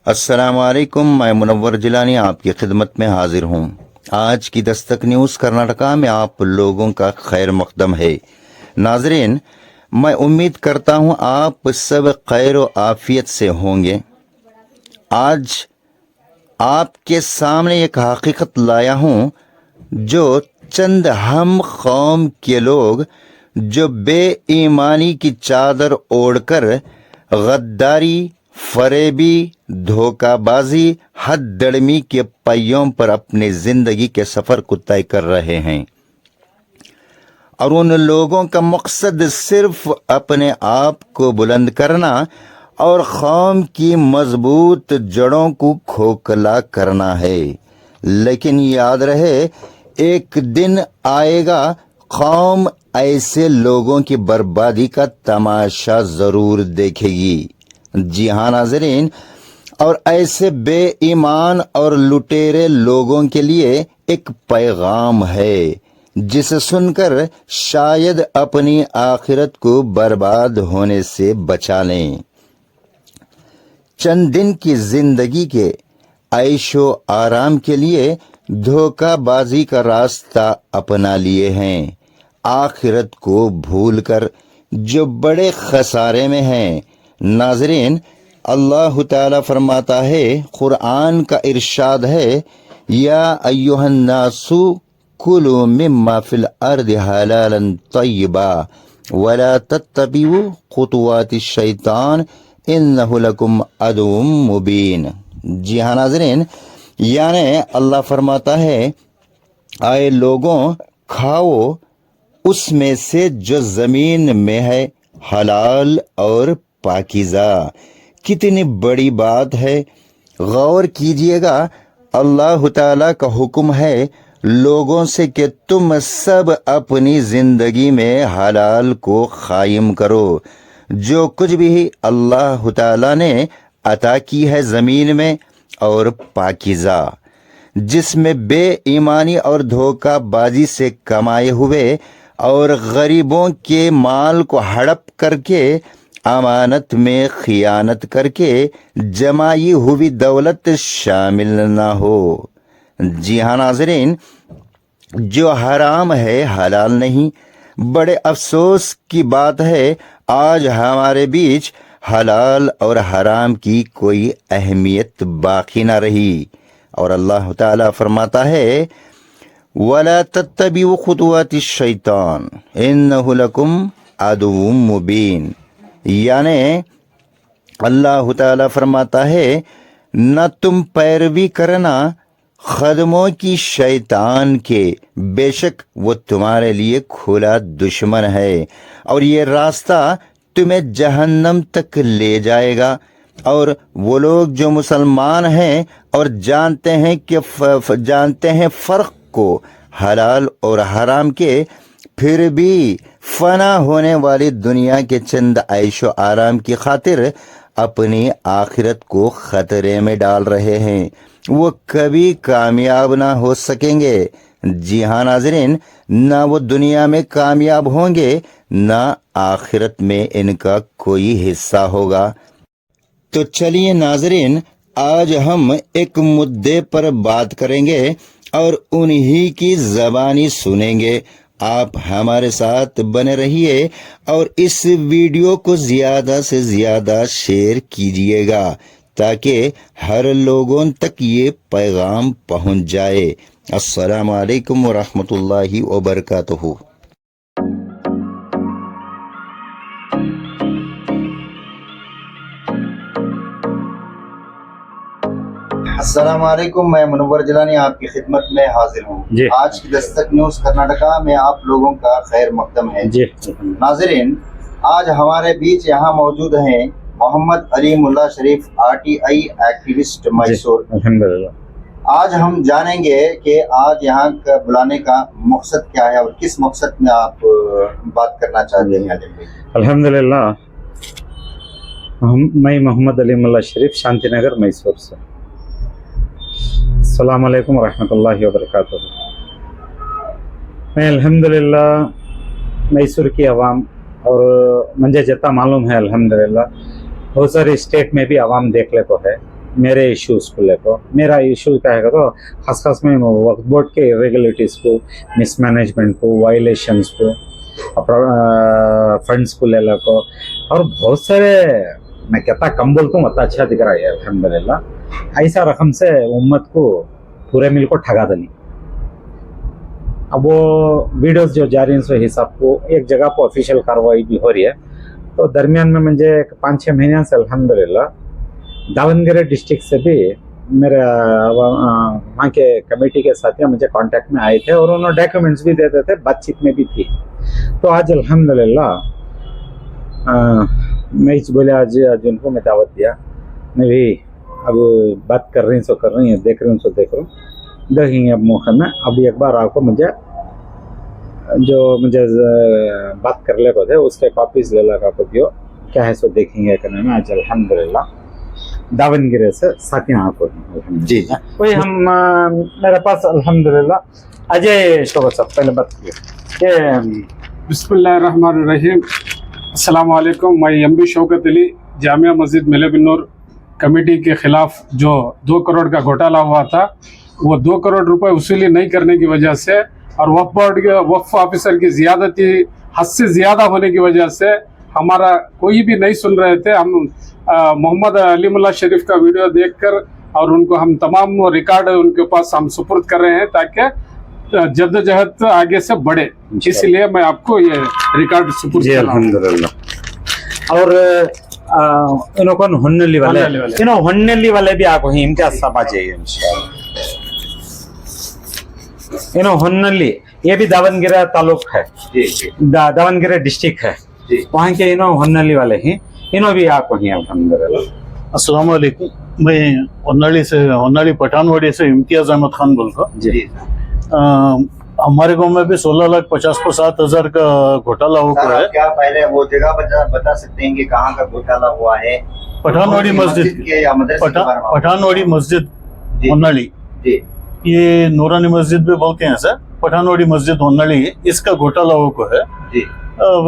अस्सलाम वालेकुम। मैं मुनव्वर जिलानी आपकी खिदमत में हाजिर हूँ। आज की दस्तक न्यूज़ कर्नाटका में आप लोगों का खैर मकदम है। नाजरीन, मैं उम्मीद करता हूँ आप सब खैर व आफियत से होंगे। आज आपके सामने एक हकीकत लाया हूँ जो चंद हम कौम के लोग जो बेईमानी की चादर ओढ़कर गद्दारी, फरेबी, धोखाबाजी, हथदड़मी के पहियों पर अपनी जिंदगी के सफर को तय कर रहे हैं और उन लोगों का मकसद सिर्फ अपने आप को बुलंद करना और कौम की मजबूत जड़ों को खोखला करना है। लेकिन याद रहे, एक दिन आएगा कौम ऐसे लोगों की बर्बादी का तमाशा जरूर देखेगी। जी हाँ नाजरीन, और ऐसे बेईमान और लुटेरे लोगों के लिए एक पैगाम है जिसे सुनकर शायद अपनी आखिरत को बर्बाद होने से बचा लें। चंद दिन की जिंदगी के ऐशो आराम के लिए धोखाबाजी का रास्ता अपना लिए हैं। आखिरत को भूलकर जो बड़े खसारे में हैं। नाजरीन, अल्लाह ताला फरमाता है, कुरान का इरशाद है, या अय्युहन्नासु कुलू मिम्मा फिल अर्दि हलालन तय्यबा वला तत्तबिउ खुतुवातिश शैतान इन्नहु लकुम अदुव्वुम मुबीन। जी हाँ नाजरीन, यानी अल्लाह फरमाता है, आए लोगों, खाओ उसमें से जो जमीन में है, हलाल और पाकीज़ा। कितनी बड़ी बात है, गौर कीजिएगा। अल्लाह ताला का हुक्म है लोगों से कि तुम सब अपनी जिंदगी में हलाल को कायम करो। जो कुछ भी अल्लाह ताला ने अता की है जमीन में, और पाकीज़ा जिसमें बेईमानी और धोखाबाजी से कमाए हुए और गरीबों के माल को हड़प करके अमानत में खियानत करके जमाई हुई दौलत शामिल ना हो। जी हाँ नाजरीन, जो हराम है हलाल नहीं। बड़े अफसोस की बात है, आज हमारे बीच हलाल और हराम की कोई अहमियत बाकी ना रही। और अल्लाह ताला फरमाता है, वला तत्तबिउ खुतुवातिश शैतान इन्नहु लकुम अदुव्वुम मुबीन। यानी अल्लाह ताला फरमाता है, न तुम पैरवी करना कदमों की शैतान के, बेशक वो तुम्हारे लिए खुला दुश्मन है और ये रास्ता तुम्हें जहन्नम तक ले जाएगा। और वो लोग जो मुसलमान हैं और जानते हैं फर्क को हलाल और हराम के, फिर भी फना होने वाली दुनिया के चंद ऐशो आराम की खातिर अपनी आखिरत को खतरे में डाल रहे हैं, वो कभी कामयाब ना हो सकेंगे। जी हाँ नाजरीन, ना वो दुनिया में कामयाब होंगे, ना आखिरत में इनका कोई हिस्सा होगा। तो चलिए नाजरीन, आज हम एक मुद्दे पर बात करेंगे और उन्हीं की ज़बानी सुनेंगे। आप हमारे साथ बने रहिए और इस वीडियो को ज़्यादा से ज़्यादा शेयर कीजिएगा ताकि हर लोगों तक ये पैगाम पहुंच जाए। अस्सलामु अलैकुम वरहमतुल्लाहि वबरकातुहू। अस्सलाम वालेकुम। मैं मुनव्वर जिलानी आपकी खिदमत में हाजिर हूँ। आज की दस्तक न्यूज़ कर्नाटका में आप लोगों का खैर मकदम है। नाजरीन, आज हमारे बीच यहाँ मौजूद हैं मोहम्मद अली मुल्ला शरीफ, RTI एक्टिविस्ट मैसूर। आज हम जानेंगे कि आज यहाँ का बुलाने का मकसद क्या है और किस मकसद में आप बात करना चाहते हैं। अल्हम्दुलिल्लाह, मैं मोहम्मद अली मुल्ला शरीफ, शांतिनगर मैसूर से। अस्सलाम वालेकुम रहमतुल्लाहि व बरकातुहू। मैं अल्हम्दुलिल्लाह मैसूर की आवाम, और मुझे जितना मालूम है अल्हम्दुलिल्लाह बहुत सारे स्टेट में भी आवाम देखने को है, मेरे इश्यूज को लेकर मेरा इशू क्या है तो खास में वक्फ बोर्ड के इरेगुलरिटीज़ को, मिसमैनेजमेंट को, वायलेशंस को, फंड्स को ले को और बहुत सारे मैं कहता कम बोलता हूँ, अच्छा दिख रहा है अल्हम्दुलिल्लाह। ऐसा रकम से उम्मत को पूरे मिल को ठगा दली। अब वो वीडियोस जो जारी हैं सो हिसाब को एक जगह पर ऑफिशियल कार्रवाई भी हो रही है। तो दरमियान में मुझे 5-6 महीने से अल्हम्दुलिल्लाह दावनगढ़ डिस्ट्रिक्ट से भी मेरे वहाँ के कमेटी के साथियों मुझे कांटेक्ट में आए थे और उन्होंने डॉक्यूमेंट्स भी देते थे, बातचीत में भी थी। तो आज अल्हम्दुलिल्लाह मैं इस बोले आज उनको मैं दावत दिया, नहीं भाई अब बात कर रही सो कर रही है, देख रही हूँ सो देख रहा हूँ, देखेंगे अब मौके में। अभी एक बार आपको मुझे बात कर ले को थे उसके कॉपीज ले लगा को दियो, क्या है सो देखेंगे करने में। आज अल्हम्दुलिल्लाह दावनगिरे से साथियाँ आपको जी जी वही हम मेरे पास अल्हम्दुलिल्लाह अजय शोभा साहब पहले बात किए। बिस्मिल्लाहिर्रहमानिर्रहीम। अस्सलाम वालेकुम। मैं एमबी शौकत अली जामिया मस्जिद मिलेबिन्नूर कमेटी के खिलाफ जो 2 करोड़ का घोटाला हुआ था, वो 2 करोड़ रुपए वसूली नहीं करने की वजह से और वक्फ बोर्ड के वक्फ ऑफिसर की ज्यादती हद से ज्यादा होने की वजह से हमारा कोई भी नहीं सुन रहे थे। हम मोहम्मद अलीमुल्लाह शरीफ का वीडियो देखकर और उनको हम तमाम रिकॉर्ड उनके पास हम सुपुर्द कर रहे हैं ताकि जद्दोजहद आगे से बढ़े, इसलिए मैं आपको ये रिकॉर्ड सुपुर्द कर रहा हूं। अल्हम्दुलिल्लाह। और इनको हुन्नली वाले भी आपको ही इनका सब आ जाइए इंशाल्लाह। इनो हुन्नली ये भी दावनगिरा तालुक है, दावनगिरा डिस्ट्रिक्ट है, वहाँ के इनो हुन्नली वाले ही इनो भी आपको ही अल्हम्दुलिल्लाह। अस्सलाम वालेकुम। मैं होन्नाली पठानवाड़ी से इम्तियाज अहमद खान बोल रहा हूँ जी। हमारे गांव में भी 16,50,000 का घोटाला हुआ है। क्या पहले वो जगह बता सकते हैं कि कहाँ का घोटाला हुआ है? पठानवाड़ी मस्जिद के या मदरसे के बारे में? पठानवाड़ी मस्जिद होन्नाली, जी ये नूरानी मस्जिद भी बोलते हैं सर। पठानवाड़ी मस्जिद होन्नाली इसका घोटाला हुआ है जी। अब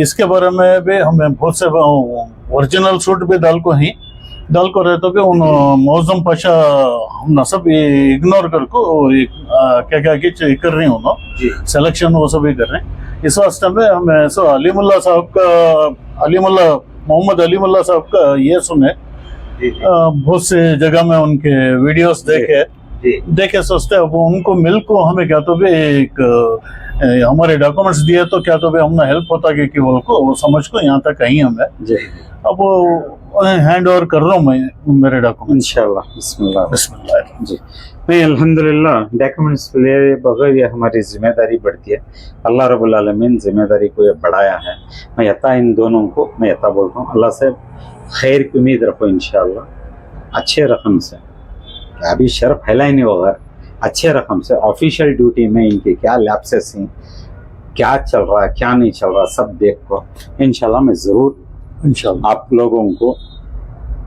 इसके बारे में भी हमें बहुत से ओरिजिनल सूट भी डाल को रहते कि उन मौजम पाशा हम सब इग्नोर कर को क्या कर रही हूँ सिलेक्शन वो सब ही कर रहे हैं। इस वास्ते में हमें सो मोहम्मद अलीमुल्लाह साहब का ये सुने, बहुत से जगह में उनके वीडियोस देखे सोचते अब उनको मिल को हमें क्या तो भी एक हमारे डॉक्यूमेंट्स दिए तो क्या तो भी हमने हेल्प होता कि वो समझ को यहाँ तक कहीं हमें अब हैंड ओवर कर रहा हूँ मैं मेरे डॉक्यूमेंट इंशाल्लाह। बिस्मिल्लाह बिस्मिल्लाह जी। नहीं अल्हम्दुलिल्लाह डॉक्यूमेंट्स ले बगैर ये हमारी जिम्मेदारी बढ़ती है। अल्लाह रब्बुल आलमीन जिम्मेदारी को ये बढ़ाया है। मैं यता इन दोनों को मैं यता बोलता हूँ, अल्लाह से खैर की उम्मीद रखो इंशाल्लाह। अच्छे रकम से अभी शर फैलाए नहीं बगैर अच्छे रकम से ऑफिशियल ड्यूटी में इनके क्या लैप्सेस हैं, क्या चल रहा है क्या नहीं चल रहा, सब देख को इंशाल्लाह मैं ज़रूर इंशाल्लाह आप लोगों को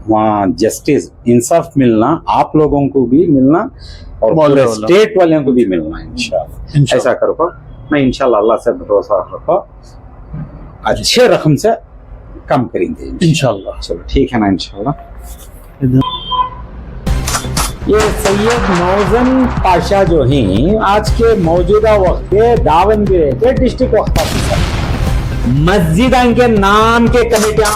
वहाँ जस्टिस इंसाफ मिलना, आप लोगों को भी मिलना और पूरे स्टेट वालों को भी मिलना इंशाल्लाह। ऐसा करो मैं इंशाल्लाह अल्लाह से भरोसा रखो, अच्छे रकम से कम करेंगे इंशाल्लाह। चलो ठीक है ना इंशाल्लाह। ये सैयद मौजन पाशा जो हैं आज के मौजूदा वक्त के दावनगिरे के डिस्ट्रिक्ट वक्फ ऑफिसर, मस्जिदां के नाम के कमेटियां,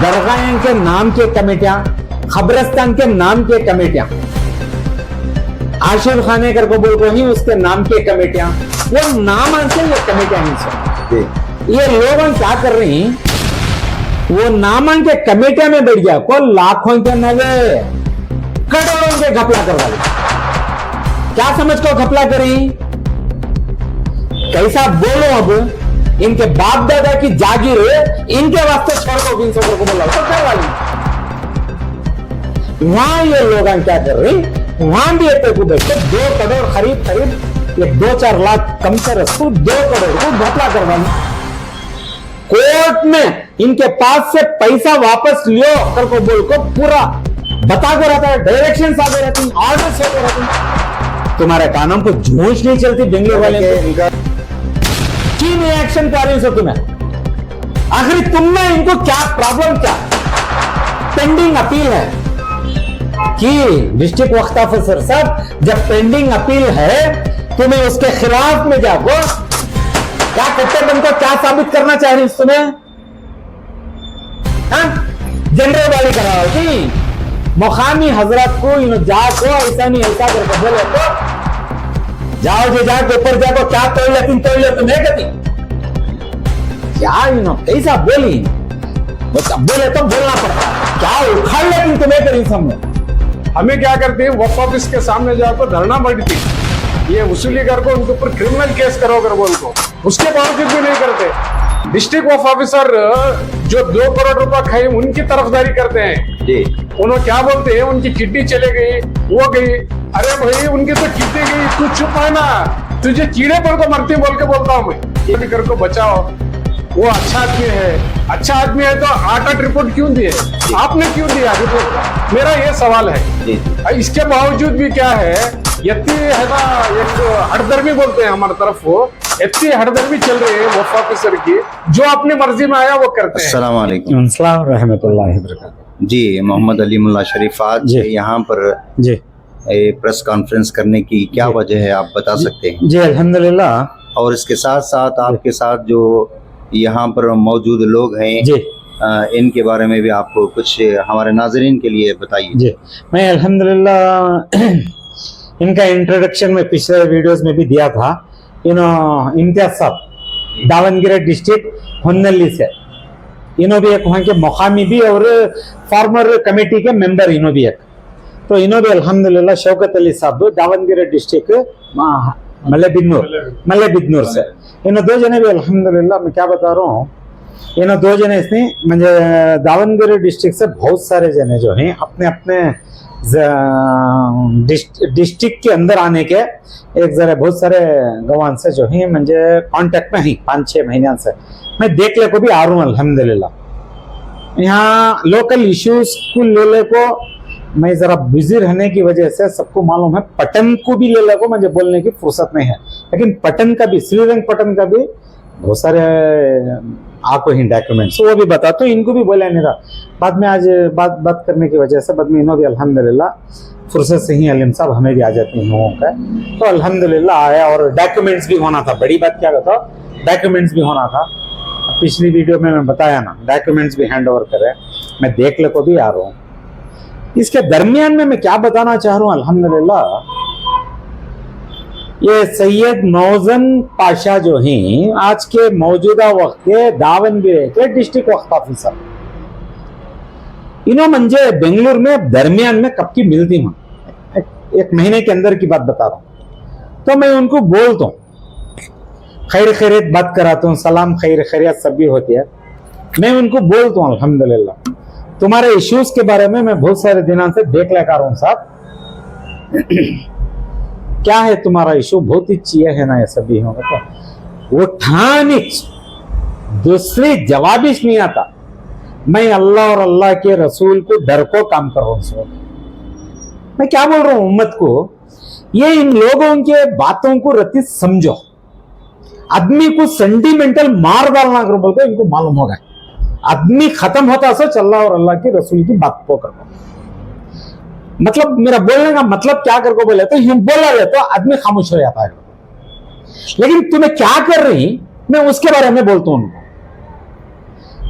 दरगाह के नाम के कमेटियां, खबरस्तान के नाम के कमेटियां, आशिर खाने कर को बोल को ही उसके नाम के कमेटियां, वो नाम से ये कमेटियां हैं। ये लोग क्या कर रहे हैं, वो नाम के कमेटियां में बैठ गया को लाखों के नवे करोड़ों के घपला करवा लिया। क्या समझ को घपला करें, कैसा बोलो अब इनके बाप दादा की जागीर है, इनके वास्ते छोड़ को 300 को बोला तो करवा ली। वहां ये लोग क्या कर रहे, वहां भी एक को बैठे 2 करोड़ करीब ये 2-4 लाख कम से रस्तू 2 करोड़ को घपला करवा ली। कोर्ट में इनके पास से पैसा वापस लियो कर को बोल को पूरा बता को रहता है, डायरेक्शन आगे रहती, ऑर्डर्स होते रहते। तुम्हारे कानों को झूठ नहीं चलती बेंगलोर वाले की रिएक्शन कर रही हो तुम्हें, आखिर तुमने इनको क्या प्रॉब्लम, क्या पेंडिंग अपील है, की डिस्ट्रिक्ट वक्त ऑफिसर साहब, जब पेंडिंग अपील है तुम्हें उसके खिलाफ में जाओ। क्या कट्टेपन को क्या साबित करना चाह रही तुम्हें? जनरल वाली कराओ कि मुकामी हजरत को जाको ऐसा नहीं ऐसा करके बोले तो जाओ जे जाके ऊपर जाको, क्या तोड़ ले तुम्हें कभी क्या कैसा बोली बोले तो बोलना पड़ता, क्या उखाड़ लेकिन तुम्हें करी सामने। हमें क्या करते हैं, वक्फ ऑफिस के सामने जाकर धरना बढ़ती, ये वसूली कर को उनके ऊपर क्रिमिनल केस करो कर बोल को, उसके बावजूद भी नहीं करते। डिस्ट्रिक्ट वक्फ ऑफिसर जो 2 करोड़ रुपए खाए उनकी तरफदारी करते हैं जी। उन्होंने क्या बोलते हैं, उनकी किड्नी चले गई, वो गई। अरे भाई उनकी तो किड्नी गई, तू चुप है ना, तुझे कीड़े पर को मरती बोल के बोलता हूँ मैं, ये भी कर को बचाओ। वो अच्छा आदमी है, अच्छा आदमी है तो 8 रिपोर्ट क्यों दिए, आपने क्यों दिया रिपोर्ट, मेरा ये सवाल है। इसके बावजूद भी क्या है, इतनी है ना, एक हड़दर्मी बोलते हैं हमारी तरफ, वो इतनी हड़दर्मी चल रही है वक्फ ऑफिसर की, जो अपनी मर्जी में आया वो करते हैं। अस्सलाम वालेकुम। अस्सलाम रहमतुल्लाहि व बरकातहू। जी, मोहम्मद अली मुल्ला शरीफ, आज जी। यहाँ पर जी प्रेस कॉन्फ्रेंस करने की क्या वजह है, आप बता सकते हैं? जी अल्हम्दुलिल्लाह। और इसके साथ साथ आपके साथ जो यहाँ पर मौजूद लोग हैं, जी इनके बारे में भी आपको कुछ हमारे नाजरीन के लिए बताइए। जी, मैं अल्हम्दुलिल्लाह इनका इंट्रोडक्शन में पिछले वीडियोस में भी दिया था। इम्तियाज साहब दावनगिरी डिस्ट्रिक्ट हुन्नली से, इन्हों भी एक वहाँ के मुकामी भी और फॉर्मर कमेटी के मेंबर इन्हों भी एक, तो इन्हों भी अल्हम्दुलिल्लाह शौकत अली साहब दावनगिरी डिस्ट्रिक्ट मल्लेबिदनूर से, इन 2 जने भी अल्हम्दुलिल्लाह, मैं क्या बता रहा हूँ, इन 2 जने इसने मुझे दावनगिरी डिस्ट्रिक्ट से बहुत सारे जने जो हैं अपने अपने डिस्ट्रिक्ट के अंदर आने के एक जरा बहुत सारे गवान से जो हैं मुझे कांटेक्ट में ही 5-6 महीने से मैं देख ले को भी आ रहा हूँ अल्हम्दुलिल्लाह। यहाँ लोकल इश्यूज को ले को मैं जरा बिजी रहने की वजह से, सबको मालूम है पटन को भी ले को मुझे बोलने की फुर्सत नहीं है, लेकिन पटन का भी, श्रीरंग पटन का भी बहुत सारे आपको ही डॉक्यूमेंट्स वो भी बता, तो इनको भी बोला नहीं रहा। बाद में आज बात करने की वजह से बाद में इन्हों भी अल्हम्दुलिल्लाह फुर्सत से ही अलीम साहब हमें भी आ जाते हैं लोगों का, तो अल्हम्दुलिल्लाह आया। और डॉक्यूमेंट्स भी होना था, बड़ी बात क्या बताओ, डॉक्यूमेंट्स भी होना था। पिछली वीडियो में मैं बताया ना, डॉक्यूमेंट्स भी हैंड ओवर करे, मैं देख ले को भी आ रहा हूँ। इसके दरमियान में मैं क्या बताना चाह रहा हूँ, अल्हम्दुलिल्लाह ये सैयद नौजन पाशा जो हैं आज के मौजूदा वक्त के दावनगिरी के डिस्ट्रिक्ट वक्त ऑफिसर, इन्हों मंजे बेंगलुरु में दरमियान में कब की मिलती हूँ, 1 महीने के अंदर की बात बता रहा हूँ। तो मैं उनको बोलता हूँ, खैर खैरियत बात कराता हूँ, सलाम खैर खैरियत सब भी होती है। मैं उनको बोलता हूँ अल्हम्दुलिल्लाह तुम्हारे इश्यूज के बारे में मैं बहुत सारे दिनों से देख लेकर रहा हूँ साहब, क्या है तुम्हारा इशू, बहुत ही चाहिए है ना ये सभी होगा, तो वो ठानिक दूसरी जवाबिश नहीं आता। मैं अल्लाह और अल्लाह के रसूल को डर को काम कर रहा हूँ। मैं क्या बोल रहा हूँ उम्मत को, ये इन लोगों के बातों को रति समझो, आदमी को सेंटिमेंटल मार डालना कर बोलते इनको मालूम होगा, आदमी खत्म होता सच अल्लाह और अल्लाह के रसूल की बात को कर, मतलब मेरा बोलने का मतलब क्या करके बोले तो हम बोला रहे तो आदमी खामोश हो जाता है, लेकिन तुम्हें क्या कर रही मैं उसके बारे में बोलता हूं उनको।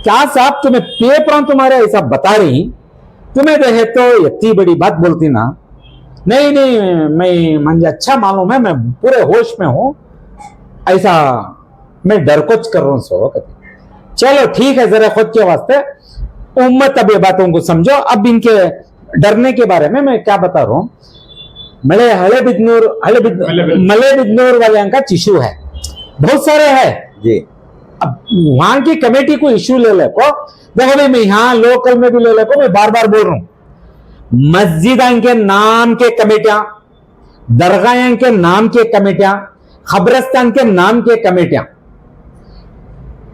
क्या साहब तुम्हें पेपर तुम्हारे ऐसा बता रही, तुम्हें रहे तो इतनी बड़ी बात बोलती ना, नहीं मैं मुझे अच्छा मालूम है, मैं पूरे होश में हूं, ऐसा मैं डर कुछ कर रहा हूं। सो चलो ठीक है, जरा खुद के वास्ते उम्मत अब ये बातों को समझो। अब इनके डरने के बारे में मैं क्या बता रहा हूं, मलेबिदनूर वाले का इशू है, बहुत सारे है जी। अब वहां की कमेटी को इशू ले को, देखो भाई मैं यहाँ लोकल में भी ले को, मैं बार बार बोल रहा हूं, मस्जिद के नाम के कमेटियां, दरगाह के नाम के कमेटियां, खबरस्तान के नाम के कमेटियां,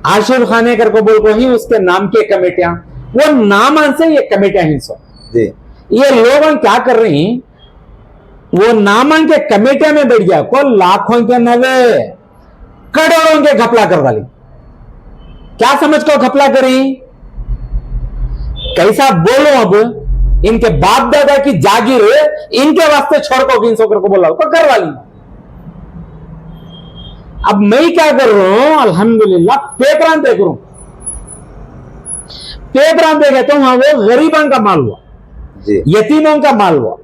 आशिर खाने कर को बोल को ही उसके नाम के कमेटियां, वो नाम से ये कमेटियां ही सो जी। ये लोग क्या कर रही, वो नामन के कमेटियां में बैठ गया को लाखों के नवे करोड़ों के घपला कर डाली। क्या समझ को घपला करी, कैसा बोलो अब इनके बाप दादा की जागीर है, इनके वास्ते छोड़ को इन सोकर को बोला तो करवा ली। अब मैं क्या कर रहा हूं, अल्हम्दुलिल्लाह पेपरान देख रहा हूं, पेपरान देखे तो वहां वो गरीबां का माल हुआ, जी यतीमों का माल हुआ,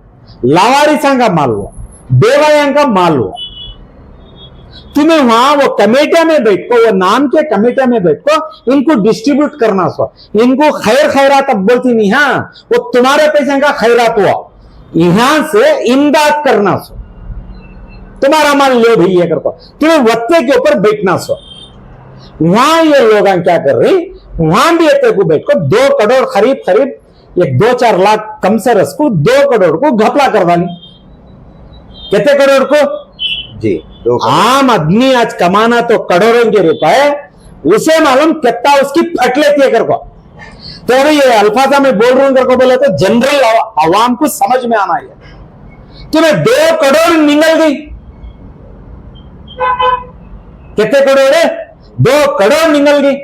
लावारिसां का माल हुआ, बेवायां का माल हुआ। तुम्हें वहां वो कमेटिया में बैठ को, वो नाम के कमेटिया में बैठ को इनको डिस्ट्रीब्यूट करना सो, इनको खैर खैरात अब बोलती नहीं, हाँ वो तुम्हारे पैसे का खैरात हुआ, यहां से इमदाद करना सो, तुम्हारा माल लो भाई ये करको, तुम्हें वत्ते के ऊपर बैठना सो। वहां ये लोग क्या कर रही, वहां भी एक को बैठ को 2 करोड़ खरीब एक 2-4 लाख कम से रस को 2 करोड़ को घपला करवा ली। कितने करोड़ को जी 2 करोड़। आम आदमी आज कमाना तो करोड़ों के रुपए, उसे मालूम कितना उसकी फट लेती है कर को। तो अभी ये अल्फाजा में बोल रहा हूं कर को बोले तो जनरल आवाम को समझ में आना है। तुम्हें 2 करोड़ निकल गई, कितने करोड़ है, 2 करोड़ निकल गई।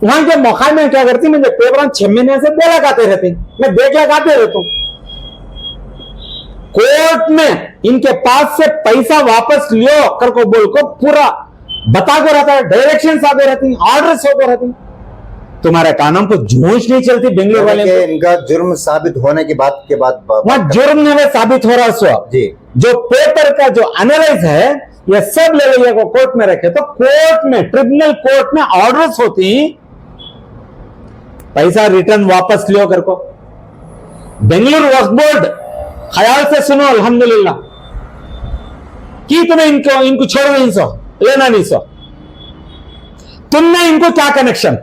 वहां के मौका में क्या करती, मुझे पेपर 6 महीने से दे लगाते रहते, मैं देख लगाते रहता हूं। कोर्ट में इनके पास से पैसा वापस लियो कर को बोल को पूरा बता को रहता है, डायरेक्शन आते रहती, ऑर्डर्स होते रहती। तुम्हारे कानों को झूठ नहीं चलती बेंगलोर वाले को। इनका जुर्म साबित होने की बात के बाद वहां जुर्म में साबित हो रहा सो जी, जो पेपर का जो एनालाइज है ये सब ले लिया को कोर्ट में रखे, तो कोर्ट में ट्रिब्यूनल कोर्ट में ऑर्डर्स होती, पैसा रिटर्न वापस लियो कर को। बेंगलुरु वक्फ बोर्ड ख्याल से सुनो अल्हम्दुलिल्लाह कि तुम्हें इनको छोड़ नहीं सो, लेना नहीं सो, तुमने इनको क्या कनेक्शन,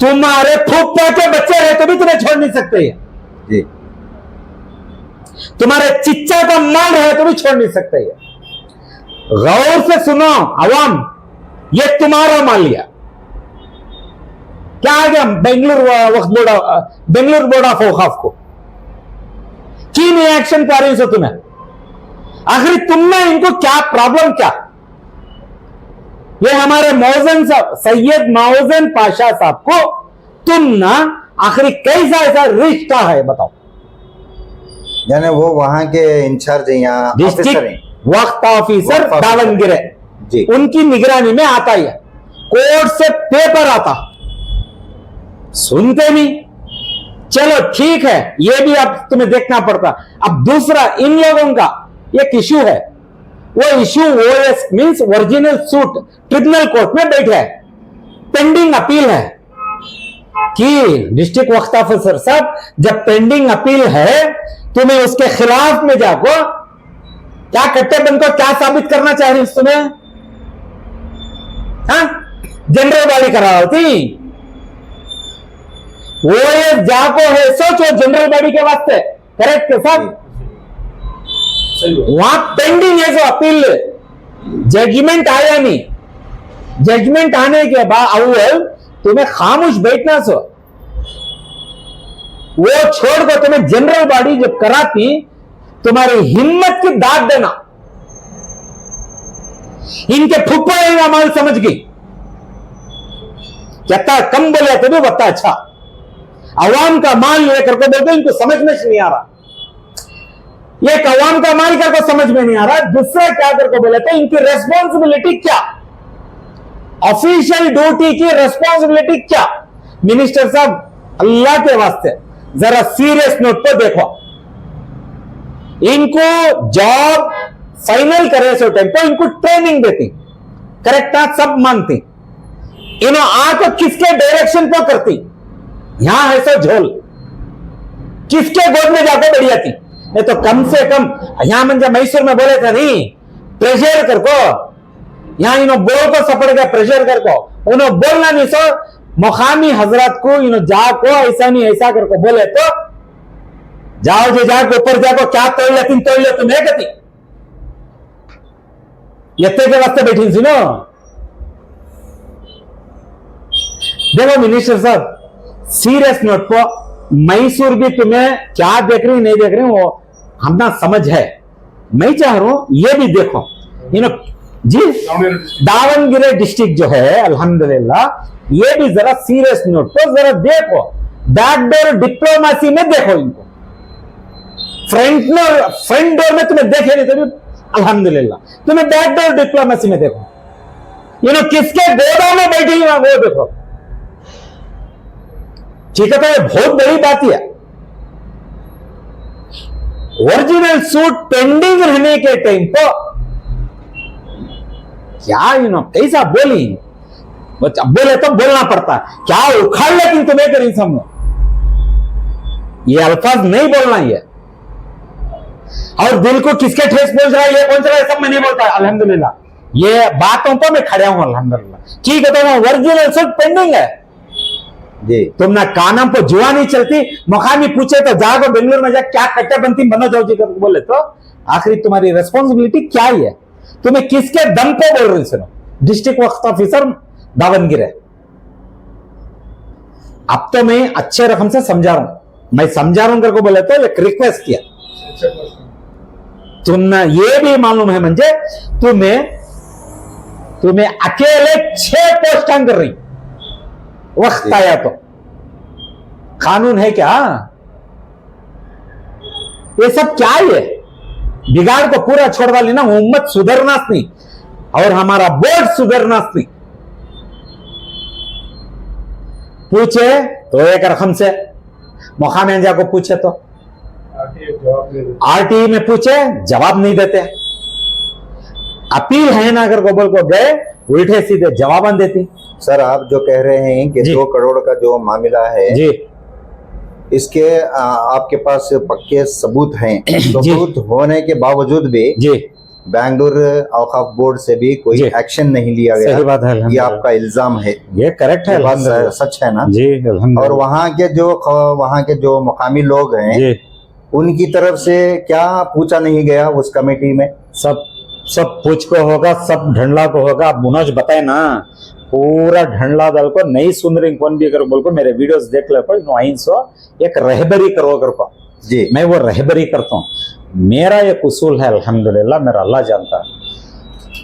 तुम्हारे फूफा के बच्चे रहे तो भी तुम्हें छोड़ नहीं सकते ये जी, तुम्हारे चिच्चा का माल है तो भी छोड़ नहीं सकते ये। गौर से सुनो अवाम, ये तुम्हारा माल लिया क्या आ गया बेंगलुरु वक्फ बोर्ड, बेंगलुरु बोर्ड ऑफ औकाफ को की नहीं एक्शन पा रही हो तुम्हें, आखिर तुमने इनको क्या प्रॉब्लम क्या। ये हमारे मौजन साहब सैयद मौजन पाशा साहब को तुम ना आखिर कैसा ऐसा रिश्ता है बताओ। यानी वो वहां के इंचार्ज हैं, यहाँ ऑफिसर हैं, वक्त ऑफिसर दावनगिरे जी, उनकी निगरानी में आता है, कोर्ट से पेपर आता, सुनते नहीं। चलो ठीक है, ये भी अब तुम्हें देखना पड़ता। अब दूसरा इन लोगों का एक इशू है, वो issue OS means original suit tribunal court में बैठा है, पेंडिंग अपील है कि डिस्ट्रिक्ट वक्त ऑफिसर साहब जब पेंडिंग अपील है तुम्हें उसके खिलाफ में जाको क्या कट्टे बन को क्या साबित करना चाह रही तुम्हें, हाँ जनरल बॉडी करा होती, वो ये जाको है सोचो जनरल बॉडी के वास्ते करेक्ट के साथ वहां पेंडिंग है जो अपील, जजमेंट आया नहीं, जजमेंट आने के बाद अव्वल तुम्हें खामोश बैठना सो, वो छोड़ कर तुम्हें जनरल बॉडी जब कराती तुम्हारी हिम्मत की दाद देना, इनके फुप्पा का माल समझ गई, कहता कम बोले तो भी बता अच्छा, अवाम का माल लेकर के बोलते इनको समझ में नहीं आ रहा, एक अवाम का माल करके समझ में नहीं आ रहा, दूसरा क्या करके बोले तो इनकी रेस्पॉन्सिबिलिटी क्या, ऑफिशियल ड्यूटी की रेस्पॉन्सिबिलिटी क्या। मिनिस्टर साहब अल्लाह के वास्ते जरा सीरियस नोट पर देखो, इनको जॉब फाइनल करे सो टाइम पर इनको ट्रेनिंग देती, करेक्ट सब मानती, इन्हों आकर किसके डायरेक्शन पर करती, यहां है सो झोल किसके गोद में जाकर बढ़ जाती, नहीं तो कम से कम यहां मंजा मैसूर में बोले थे नहीं प्रेशर कर को, यहां इन्हों बोल को सपड़ गया प्रेशर कर को, उन्होंने बोलना नहीं सो मुकामी हजरत को इन्हों जाको ऐसा नहीं ऐसा करको बोले तो जाओ जो जाके ऊपर जाको क्या तोड़ ले तुम है कहती यत्ते के वास्ते बैठी सुनो। देखो मिनिस्टर साहब सीरियस नोट पर मैसूर भी तुम्हें क्या देख रही नहीं देख रही वो हमना समझ है, मैं चाह रहा हूं ये भी देखो जी दावनगिरे डिस्ट्रिक्ट जो है अल्हम्दुलिल्लाह ये भी जरा सीरियस नोट पर जरा देखो, बैकडोर डिप्लोमेसी में देखो इनको, फ्रंट डोर में तुम्हें देखे नहीं तो भी अल्हम्दुलिल्लाह, तुम्हें बैकडोर डिप्लोमेसी में देखो, किसके गोदा में बैठी है वो देखो। ठीक है, तो ये बहुत बड़ी बात है। ओरिजिनल सूट पेंडिंग रहने के टाइम पर क्या कैसा बोली, बोले तो बोलना पड़ता, क्या उखाड़ लेकिन तुम्हें करी समझो, ये अल्फाज नहीं बोलना है। और दिल को किसके ठेस पहुंच रहा है, ये पहुंच रहा है, सब मैं नहीं बोलता अल्हम्दुलिल्लाह, ये बातों पर मैं खड़ा हूं अल्हम्दुलिल्लाह। ठीक है, तो ओरिजिनल सूट पेंडिंग है जी, तुमने कानम पर जुआ नहीं चलती, मुकामी पूछे तो जाओ बेंगलुरु में जा क्या कट्टे बनती बनो जाओ जी कर बोले तो आखिरी तुम्हारी रिस्पॉन्सिबिलिटी क्या ही है, तुम्हें किसके दम पे बोल रही सुनो। डिस्ट्रिक्ट वक्त ऑफिसर दावनगिर है, अब तो मैं अच्छे रकम से समझा रहा हूं, मैं समझा रहा हूं करके बोले तो एक रिक्वेस्ट किया, तुमने ये भी मालूम है मुझे तुम्हें अकेले 6 पोस्टां कर रही, वक्त आया तो कानून है क्या, ये सब क्या है, बिगाड़ को पूरा छोड़ डाली ना, उम्मत सुधरना नहीं और हमारा बोर्ड सुधरना नहीं। पूछे तो एक रकम से, मुकामी को पूछे तो आरटीई में पूछे जवाब नहीं देते, अपील है ना अगर गोबल को गए उल्टे सीधे जवाब देती। सर आप जो कह रहे हैं कि 2 करोड़ का जो मामला है जी, इसके आपके पास पक्के सबूत हैं, सबूत होने के बावजूद भी जी बेंगलुरु औकाफ बोर्ड से भी कोई एक्शन नहीं लिया गया। सही बात है, ये आपका इल्जाम है, ये करेक्ट है, बात सच है ना जी अल्हम्दुलिल्लाह। और वहाँ के जो मुकामी लोग हैं जी, उनकी तरफ से क्या पूछा नहीं गया उस कमेटी में? सब पूछ को होगा, सब ढंडला को होगा। आप मुनोज बताए ना, पूरा ढंडला दल को नहीं सुन रही कौन भी करो बोल को मेरे वीडियोस देख ले पर एक रहबरी करो कर को जी, मैं वो रहबरी करता हूँ। मेरा एक उसूल है अल्हम्दुलिल्लाह, मेरा अल्लाह जानता है,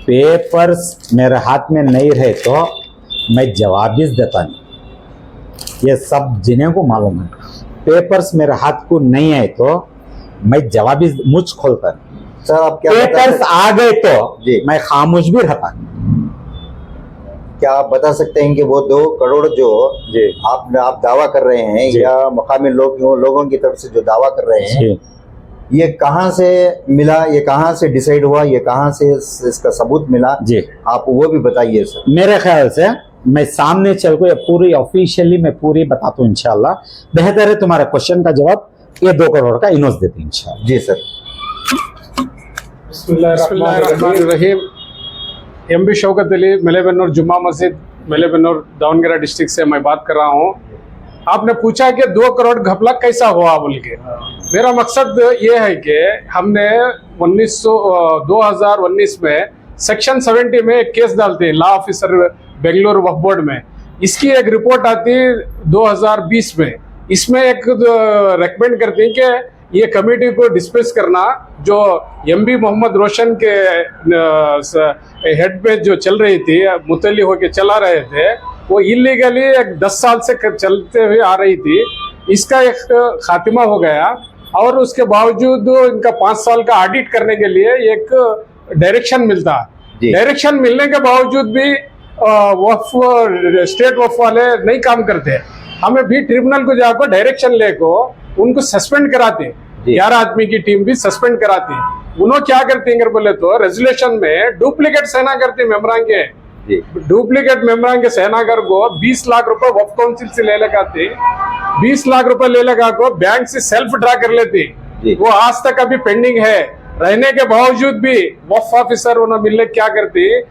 पेपर्स मेरे हाथ में नहीं रहे तो मैं जवाब भी देता नहीं, ये सब जिन्हें को मालूम है। पेपर्स मेरे हाथ को नहीं आए तो मैं जवाब भी मुझ खोलता नहीं। सर आप क्या पेपर्स आ गए तो जी, मैं खामोश भी रहता। क्या आप बता सकते हैं कि वो 2 करोड़ जो जी आप दावा कर रहे हैं या मुकामी लोगों की तरफ से जो दावा कर रहे हैं, ये कहाँ से मिला, ये कहाँ से डिसाइड हुआ, ये कहाँ से इसका सबूत मिला जी, आप वो भी बताइए सर। मेरे ख्याल से मैं सामने चल को ये पूरी ऑफिशियली मैं पूरी बताता हूँ इंशाल्लाह। बेहतर है तुम्हारे क्वेश्चन का जवाब ये 2 करोड़ का इनोस देते हैं इंशाल्लाह। जी सर। बिस्मिल्लाहिर्रहमानिर्रहीम। एमबी शौकत अली, मेलेबन्नूर जुम्मा मस्जिद, मेलेबन्नूर दावनगिरा डिस्ट्रिक्ट से मैं बात कर रहा हूँ। आपने पूछा कि 2 करोड़ घपला कैसा हुआ बोल के। मेरा मकसद ये है कि हमने 2019 में सेक्शन 70 में एक केस डालते हैं लॉ ऑफिसर बेंगलुरु वक्फ बोर्ड में। इसकी एक रिपोर्ट आती 2020 में। इसमें एक रेकमेंड करती है कि ये कमेटी को डिस्मिस करना, जो एमबी मोहम्मद रोशन के हेड पे जो चल रही थी, मुतल्ली होके चला रहे थे, वो इलीगली एक 10 साल से चलते हुए आ रही थी। इसका एक खात्मा हो गया और उसके बावजूद इनका 5 साल का ऑडिट करने के लिए एक डायरेक्शन मिलता। डायरेक्शन मिलने के बावजूद भी स्टेट वक्फ वाले नहीं काम करते। हमें भी ट्रिब्यूनल को जाकर डायरेक्शन लेको उनको सस्पेंड कराते, 11 आदमी की टीम भी सस्पेंड कराती। उन्होंने क्या करते हैं बोले तो रेजोल्यूशन में डुप्लीकेट सेना करते मेम्बरान के, डुप्लीकेट मेम्बरान के सेनागर को 20 लाख रुपए वक्फ काउंसिल से ले लगाते, 20 लाख रुपए ले लगा को बैंक से सेल्फ ड्रा कर लेते। वो आज तक अभी पेंडिंग है, रहने के बावजूद भी वक्फ ऑफिसर उन्हें मिलने क्या करती,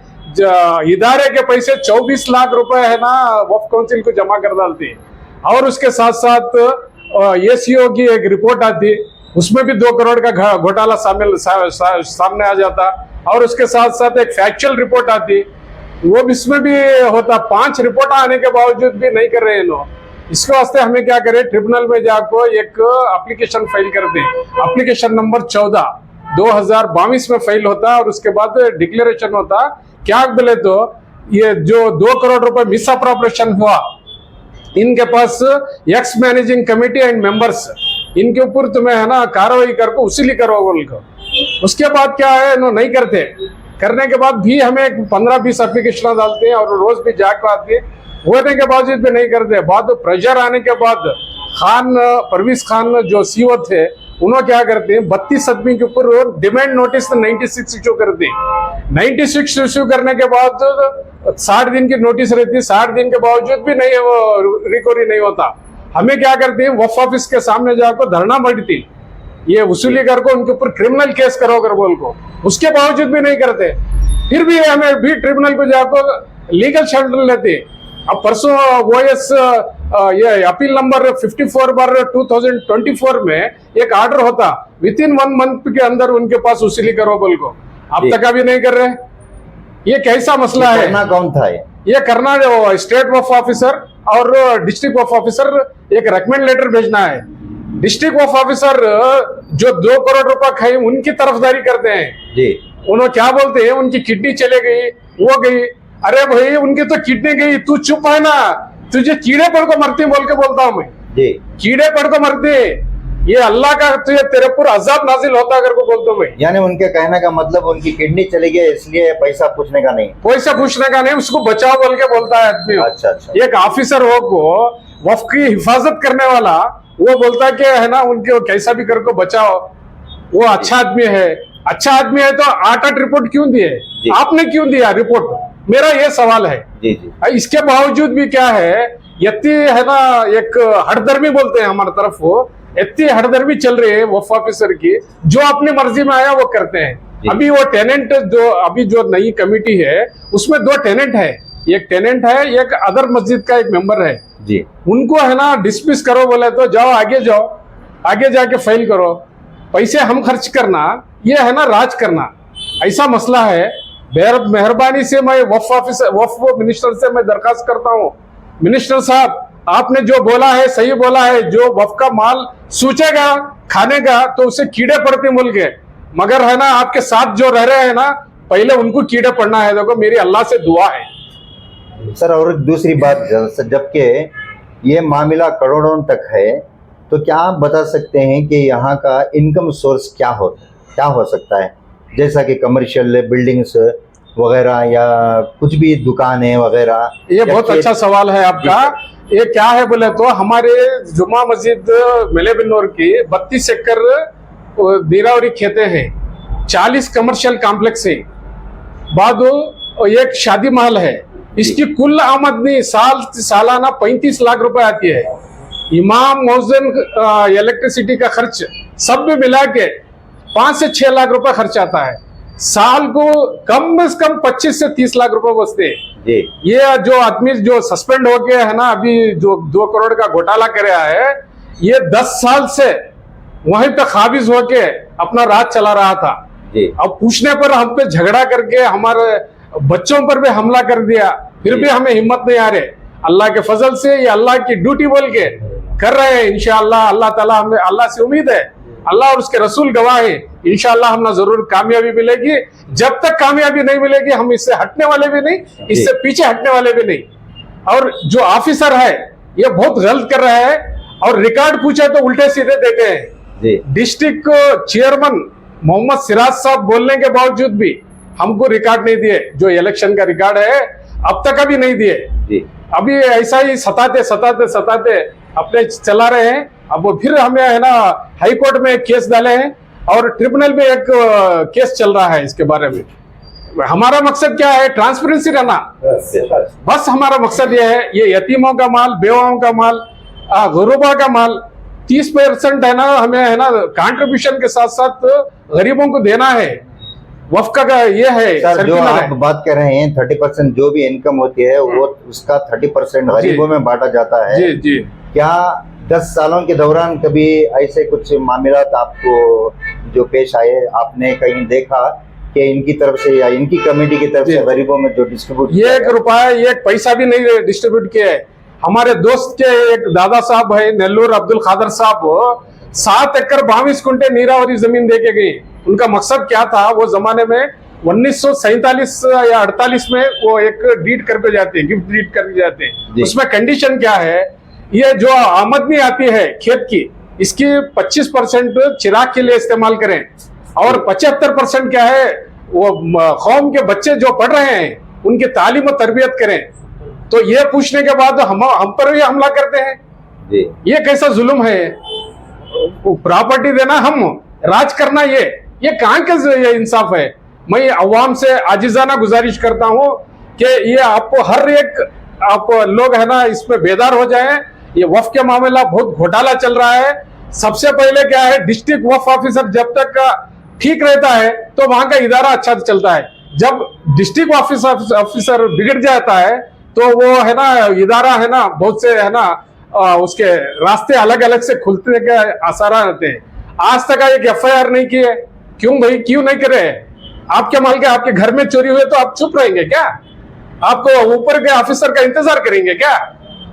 इदारे के पैसे 24 लाख रुपए है ना वक्फ काउंसिल को जमा कर डालती। और उसके साथ साथ एसीओ की एक रिपोर्ट आती, उसमें भी 2 करोड़ का घोटाला सामने आ जाता। और उसके साथ साथ एक फैक्चुअल रिपोर्ट आती, वो भी इसमें भी होता। 5 रिपोर्ट आने के बावजूद भी नहीं कर रहे हैं लोग। इसके वास्ते हमें क्या करें, ट्रिब्यूनल में जाकर एक एप्लीकेशन फाइल कर दें। एप्लीकेशन नंबर 14 2022 में फाइल होता और उसके बाद डिक्लेरेशन होता। क्या बोले तो ये जो 2 करोड़ रुपए मिस अप्रोप्रिएशन हुआ, इनके पास ex managing committee and members, इनके ऊपर तुम्हें है ना कार्रवाई करके उसीली करो बोल को। उसके बाद क्या है नो नहीं करते, करने के बाद भी हमें 15-20 एप्लीकेशन डालते हैं और रोज भी जाकर आते हैं, होने के बावजूद भी नहीं करते। बाद प्रेशर आने के बाद परवेज खान जो सीओ थे उन्होंने क्या करते हैं 32 आदमी के ऊपर डिमांड नोटिस 96 इशू करते हैं। 96 इशू करने के बाद 60 दिन की नोटिस रहती है, 60 दिन के बावजूद भी नहीं वो रिकवरी नहीं होता। हमें क्या करते हैं वक्फ ऑफिस के सामने जाकर धरना बढ़ती, ये वसूली कर को उनके ऊपर क्रिमिनल केस करो कर बोल को, उसके बावजूद भी नहीं करते। फिर भी हमें भी ट्रिब्यूनल को जाकर लीगल शेल्टर लेते। अब परसों OS ये अपील नंबर 54/2024 में एक ऑर्डर होता, विथिन 1 मंथ के अंदर उनके पास वसूली करो बोल को, अब तक अभी नहीं कर रहे। ये कैसा मसला है? करना कौन था ये करना जो स्टेट वक्फ ऑफिसर और डिस्ट्रिक्ट वक्फ ऑफिसर एक रेकमेंड लेटर भेजना है। डिस्ट्रिक्ट वक्फ ऑफिसर जो 2 करोड़ रुपए खाई उनकी तरफदारी करते हैं जी। उन्होंने क्या बोलते हैं उनकी किडनी चले गई, वो गई। अरे भाई उनकी तो किडनी गई, तू चुप है ना, तुझे कीड़े पड़ को मरती बोल के बोलता हूं मैं जी। कीड़े पड़ को मरते, ये अल्लाह का तुझे तेरे पर अजाब नाजिल होता कर को बोलता हूं मैं। यानी उनके कहने का मतलब उनकी किडनी चली गई इसलिए पैसा पूछने का नहीं, पैसा पूछने का नहीं, उसको बचाओ बोल के बोलता है आदमी। अच्छा अच्छा। एक ऑफिसर हो को वक्फ की हिफाजत करने वाला वो बोलता है कि है ना उनके कैसा भी करके बचाओ, वो अच्छा आदमी है। अच्छा आदमी है तो 8 रिपोर्ट क्यों दिए, आपने क्यों दिया रिपोर्ट, मेरा ये सवाल है जी जी। इसके बावजूद भी क्या है इतनी है ना एक हड़दर्मी बोलते हैं हमारी तरफ, वो इतनी हड़दर्मी चल रही है वक्फ ऑफिसर की, जो अपनी मर्जी में आया वो करते हैं। अभी वो टेनेंट जो अभी जो नई कमेटी है उसमें 2 टेनेंट है, एक टेनेंट है एक अदर मस्जिद का एक मेंबर है जी। उनको है ना डिसमिस करो बोले तो जाओ आगे जाके फाइल करो, पैसे हम खर्च करना, ये है ना राज करना, ऐसा मसला है। मेहरबानी से मैं वक्फ मिनिस्टर से मैं दरखास्त करता हूँ, मिनिस्टर साहब आपने जो बोला है सही बोला है, जो वक्फ का माल सूचेगा खाने का तो उसे कीड़े पड़ते बोल के, मगर है ना आपके साथ जो रह रहे हैं ना पहले उनको कीड़े पड़ना है। देखो मेरी अल्लाह से दुआ है। सर और दूसरी बात, जबकि ये मामला करोड़ों तक है, तो क्या आप बता सकते हैं कि यहाँ का इनकम सोर्स क्या हो सकता है, जैसा कि कमर्शियल बिल्डिंग्स वगैरह या कुछ भी दुकानें वगैरह? ये बहुत अच्छा सवाल है आपका। ये क्या है बोले तो हमारे जुमा मस्जिद मेलेबिन्नूर की 32 एकड़ नीरावरी खेतें हैं, 40 कमर्शियल कॉम्प्लेक्स है, बाद एक शादी महल है, इसकी कुल आमदनी सालाना 35 लाख रुपए आती है। इमाम मौजन इलेक्ट्रिसिटी का खर्च सब भी मिला के 5 से 6 लाख रुपए खर्च आता है, साल को कम से कम 25 से 30 लाख रुपए बचते हैं जी। ये जो आदमी जो सस्पेंड हो गया है ना अभी जो 2 करोड़ का घोटाला कर रहा है, ये 10 साल से वहीं पे काबिज होके अपना राज चला रहा था जी। अब पूछने पर हम पे झगड़ा करके हमारे बच्चों पर भी हमला कर दिया, फिर भी हमें हिम्मत नहीं आ रहे। अल्लाह के फजल से ये अल्लाह की ड्यूटी बोल के कर रहे हैं। इंशाअल्लाह अल्लाह ताला, हमें अल्लाह से उम्मीद है, अल्लाह और उसके रसूल गवाह है, इंशाअल्लाह हमें जरूर कामयाबी मिलेगी। जब तक कामयाबी नहीं मिलेगी हम इससे हटने वाले भी नहीं, इससे पीछे हटने वाले भी नहीं। और जो ऑफिसर है ये बहुत गलत कर रहा है और रिकॉर्ड पूछे तो उल्टे सीधे देते हैं। डिस्ट्रिक्ट चेयरमैन मोहम्मद सिराज साहब बोलने के बावजूद भी हमको रिकॉर्ड नहीं दिए, जो इलेक्शन का रिकॉर्ड है अब तक अभी नहीं दिए। अभी ऐसा ही सताते अपने चला रहे हैं। अब वो फिर हमें है ना हाई कोर्ट में एक केस डाले हैं और ट्रिब्यूनल में एक केस चल रहा है इसके बारे में। हमारा मकसद क्या है, ट्रांसपेरेंसी रहना, बस हमारा मकसद ये है। ये यतीमों का माल, बेवाओं का माल, गुरुबा का माल 30% है ना हमें है ना कंट्रीब्यूशन के साथ साथ गरीबों को देना है। वक्फ का ये है सर, जो आप बात कर रहे हैं 30% जो भी इनकम होती है वो उसका 30% गरीबों में बांटा जाता है जी जी। क्या 10 सालों के दौरान कभी ऐसे कुछ मामला आपको जो पेश आए, आपने कहीं देखा कि इनकी तरफ से या इनकी कमेटी की तरफ से गरीबों में जो डिस्ट्रीब्यूट, ये 1 रुपया 1 पैसा भी नहीं डिस्ट्रीब्यूट किया है? हमारे दोस्त के एक दादा साहब है नेल्लूर अब्दुल खादर साहब, 7 एकड़ 22 कुंटे नीरावरी जमीन दे के गई। उनका मकसद क्या था, वो जमाने में 1947 या 48 में वो एक डीड करके जाते हैं, गिफ्ट डीड करके जाते हैं। उसमें कंडीशन क्या है, ये जो आमदनी आती है खेत की, इसकी 25% चिराग के लिए इस्तेमाल करें और 75% क्या है वो कौम के बच्चे जो पढ़ रहे हैं उनकी तालीम और तरबियत करें। तो ये पूछने के बाद हम पर भी हमला करते हैं। जी ये कैसा जुल्म है? प्रॉपर्टी देना, हम राज करना, ये कहाँ का ये इंसाफ है? मैं अवाम से आजिजाना गुजारिश करता हूँ कि ये आपको हर एक आप लोग है ना इसमें बेदार हो जाएं। ये वफ के मामला बहुत घोटाला चल रहा है। सबसे पहले क्या है, डिस्ट्रिक्ट वफ ऑफिसर जब तक ठीक रहता है तो वहां का इदारा अच्छा चलता है। जब डिस्ट्रिक्ट ऑफिसर बिगड़ जाता है तो वो है ना इदारा है ना बहुत से है ना उसके रास्ते अलग अलग से खुलने के आसार रहते हैं। आज तक एक FIR नहीं की है। क्यों भाई, क्यों नहीं करे? आपके माल के आपके घर में चोरी हुए तो आप चुप रहेंगे क्या? आपको ऊपर के ऑफिसर का इंतजार करेंगे क्या?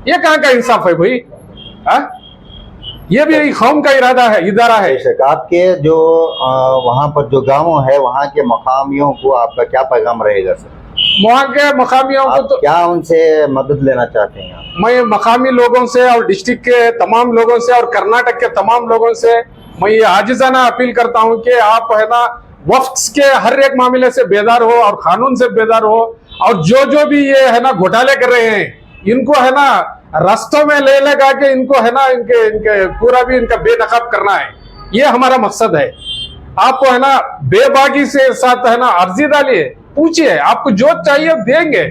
ये कहाँ का इंसाफ है भाई? ये भी कौम का इरादा है, इदारा है। बेशक आपके जो वहाँ पर जो गाँव है वहाँ के मकामियों को आपका क्या पैगाम रहेगा सर? वहाँ के मकामियों को आप तो क्या उनसे मदद लेना चाहते हैं आप? मैं मकामी लोगों से और डिस्ट्रिक्ट के तमाम लोगों से और कर्नाटक के तमाम लोगों से मैं ये आजिजाना अपील करता हूँ कि आप है ना वक्फ के हर एक मामले से बेदार हो और कानून से बेदार हो। और जो भी ये है ना घोटाले कर रहे हैं इनको है ना रास्तों में ले लगा के इनको है ना इनके पूरा भी इनका बेनकाब करना है। ये हमारा मकसद है। आपको है ना बेबाकी से साथ है ना अर्जी डालिए, पूछिए, आपको जो चाहिए देंगे।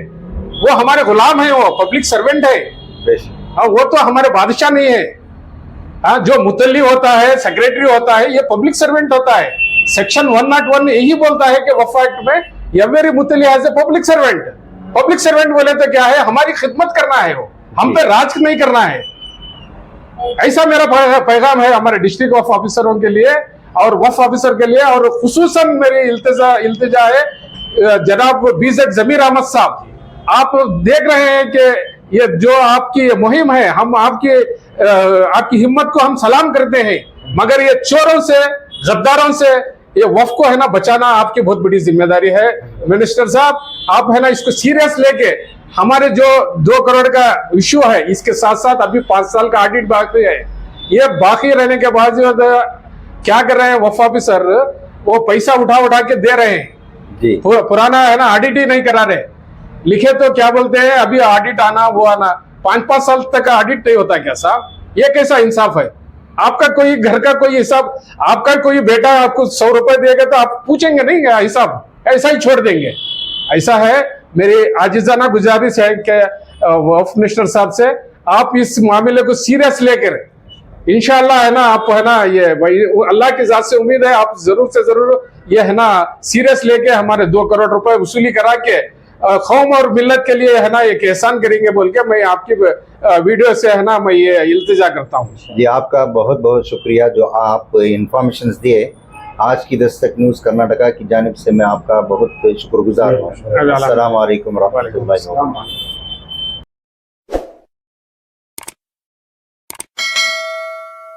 वो हमारे गुलाम है, वो पब्लिक सर्वेंट है। बेशक वो तो हमारे बादशाह नहीं है। जो मुतल्ली होता है, सेक्रेटरी होता है, ये पब्लिक सर्वेंट होता है। सेक्शन 101 यही बोलता है कि वफ़ एक्ट में एवरी मुतल्ली as a public servant. Public servant बोले तो क्या है, हमारी खिदमत करना है, वो हम पे राज नहीं करना है। ऐसा मेरा पैगाम है हमारे डिस्ट्रिक्ट वफ़ ऑफिसरों के लिए और वफ़ ऑफिसर के लिए। और खुसूसन मेरी इल्तिजा है जनाब BZ जमीर अहमद साहब, आप देख रहे हैं कि ये जो आपकी मुहिम है, हम आपकी हिम्मत को हम सलाम करते हैं, मगर ये चोरों से, गद्दारों से ये वफ को है ना बचाना आपकी बहुत बड़ी जिम्मेदारी है। मिनिस्टर साहब, आप है ना इसको सीरियस लेके हमारे जो 2 करोड़ का इश्यू है, इसके साथ साथ अभी 5 साल का ऑडिट बाकी है। ये बाकी रहने के बाद क्या कर रहे हैं वफ ऑफिसर, वो पैसा उठा के दे रहे हैं जी। पुराना है ना ऑडिट ही नहीं करा रहे। लिखे तो क्या बोलते हैं अभी ऑडिट आना वो आना, 5-5 साल तक का ऑडिट नहीं होता क्या साहब? ये कैसा इंसाफ है? आपका कोई घर का कोई हिसाब, आपका कोई बेटा आपको 100 रुपए देगा तो आप पूछेंगे नहीं क्या हिसाब? ऐसा ही छोड़ देंगे? ऐसा है। मेरी आजिजाना गुजारिश है कि वफ़ मिनिस्टर साहब से आप इस मामले को सीरियस लेकर इंशाअल्लाह है ना आप है ना ये भाई अल्लाह की जात से उम्मीद है आप जरूर से जरूर ये है ना सीरियस लेके हमारे 2 करोड़ रुपए वसूली करा के कौम और मिल्लत के लिए है ना एक एहसान करेंगे बोल के मैं आपकी वीडियो से है ना मैं ये इल्तिजा करता हूँ। जी आपका बहुत बहुत शुक्रिया जो आप इंफॉर्मेशन दिए। आज की दस्तक न्यूज़ कर्नाटका की जानिब से मैं आपका बहुत शुक्रगुजार हूँ। अस्सलाम वालेकुम रहमतुल्लाहि व बरकातहू।